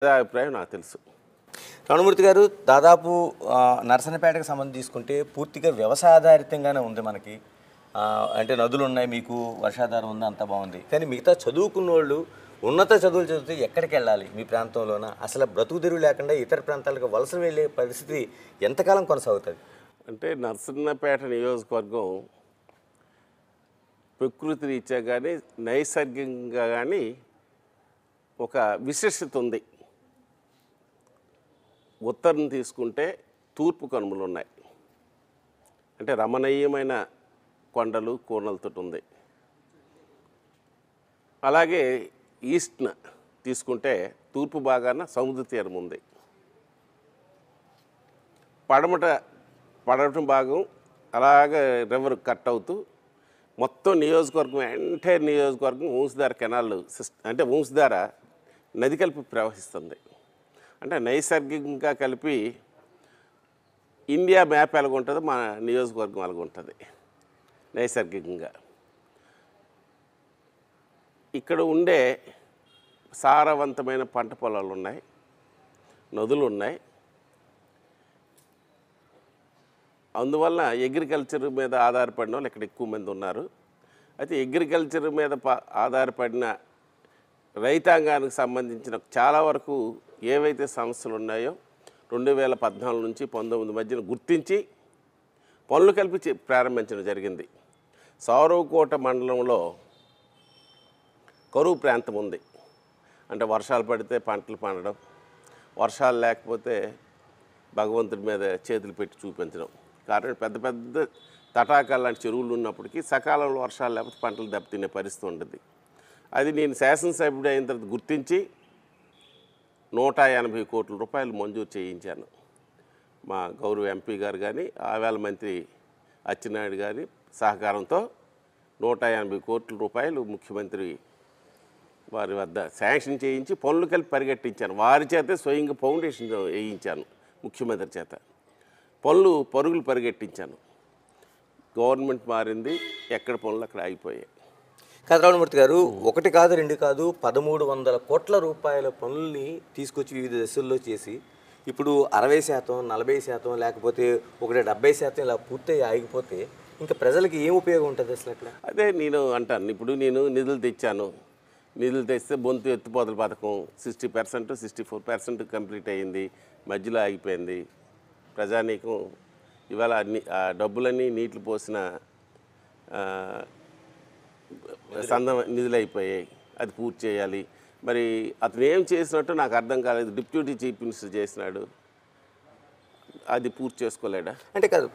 అభిప్రాయం నాకు తెలుసు. రమణమూర్తి గారు, దాదాపు నరసన్నపేటకు సంబంధించి తీసుకుంటే పూర్తిగా వ్యవసాయాధారితంగానే ఉంది మనకి. అంటే నదులు ఉన్నాయి, మీకు వర్షాధారం ఉంది, అంతా బాగుంది. కానీ మిగతా చదువుకున్న వాళ్ళు ఉన్నత చదువులు చదివితే ఎక్కడికి వెళ్ళాలి? మీ ప్రాంతంలోన అసలు బ్రతుకు తెరువు లేకుండా ఇతర ప్రాంతాలకు వలస వెళ్ళే పరిస్థితి ఎంతకాలం కొనసాగుతుంది? అంటే నరసన్నపేట నియోజకవర్గం ప్రకృతి రీత్యా కానీ నైసర్గికంగా కానీ ఒక విశిష్టత ఉంది. ఉత్తరం తీసుకుంటే తూర్పు కనుమలు ఉన్నాయి, అంటే రమణీయమైన కొండలు కోనలతో ఉంది. అలాగే ఈస్ట్న తీసుకుంటే తూర్పు భాగాన సముద్ర తీరం ఉంది. పడమట భాగం అలాగే రివర్ కట్ అవుతూ మొత్తం నియోజకవర్గం ఎంటైర్ నియోజకవర్గం వంశధార కెనాల్ అంటే వంశధార నది కలిపి ప్రవహిస్తుంది. అంటే నైసర్గికంగా కలిపి ఇండియా మ్యాప్ ఎలాగుంటుందో మన నియోజకవర్గం అలాగుంటుంది నైసర్గికంగా. ఇక్కడ ఉండే సారవంతమైన పంట పొలాలు ఉన్నాయి, నదులు ఉన్నాయి. అందువల్ల అగ్రికల్చర్ మీద ఆధారపడిన వాళ్ళు ఇక్కడ ఎక్కువ మంది ఉన్నారు. అయితే అగ్రికల్చర్ మీద ఆధారపడిన రైతాంగానికి సంబంధించిన చాలా వరకు ఏవైతే సమస్యలు ఉన్నాయో 2014 నుంచి 19 మధ్యన గుర్తించి పనులు కలిపి ప్రారంభించడం జరిగింది. సారవకోట మండలంలో కరువు ప్రాంతం ఉంది. అంటే వర్షాలు పడితే పంటలు పండడం, వర్షాలు లేకపోతే భగవంతుడి మీద చేతులు పెట్టి చూపించడం. కారణం పెద్ద పెద్ద తటాకాలు లాంటి చెరువులు ఉన్నప్పటికీ సకాలంలో వర్షాలు లేకపోతే పంటలు దెబ్బతినే పరిస్థితి ఉంటుంది. అది నేను శాసనసభ్యుడు అయిన తర్వాత గుర్తించి 180 కోట్ల రూపాయలు మంజూరు చేయించాను. మా గౌరవ ఎంపీ గారు కానీ ఆవేళ మంత్రి అచ్చెన్నాయుడు గారి సహకారంతో 180 కోట్ల రూపాయలు ముఖ్యమంత్రి వారి వద్ద శాంక్షన్ చేయించి పనులు కలిపి పరిగెట్టించాను. వారి చేతే స్వయంగా ఫౌండేషన్ వేయించాను, ముఖ్యమంత్రి చేత పరుగులు పరిగెట్టించాను. గవర్నమెంట్ మారింది, ఎక్కడ పనులు అక్కడ ఆగిపోయాయి. రమణమూర్తి గారు, ఒకటి కాదు రెండు కాదు 1300 కోట్ల రూపాయల పనుల్ని తీసుకొచ్చి వివిధ దశల్లో చేసి ఇప్పుడు 60%, 40% లేకపోతే 70% ఇలా పూర్తయి ఆగిపోతే ఇంకా ప్రజలకి ఏం ఉపయోగం ఉంటుంది అసలు అట్లా? అదే నేను అంటాను. ఇప్పుడు నేను నిధులు తెచ్చాను, నిధులు తెస్తే బొంతు ఎత్తుపోతల పథకం 60%, 64% కంప్లీట్ అయ్యింది, మధ్యలో ఆగిపోయింది. ప్రజానీకం ఇవాళ ఆ డబ్బులన్నీ నీటిలో పోసిన నిధులు అయిపోయాయి. అది పూర్తి చేయాలి. మరి అతను ఏం చేసినట్టు నాకు అర్థం కాలేదు. డిప్యూటీ చీఫ్ మినిస్టర్ చేసినాడు, అది పూర్తి చేసుకోలేడా? అంటే కాదు.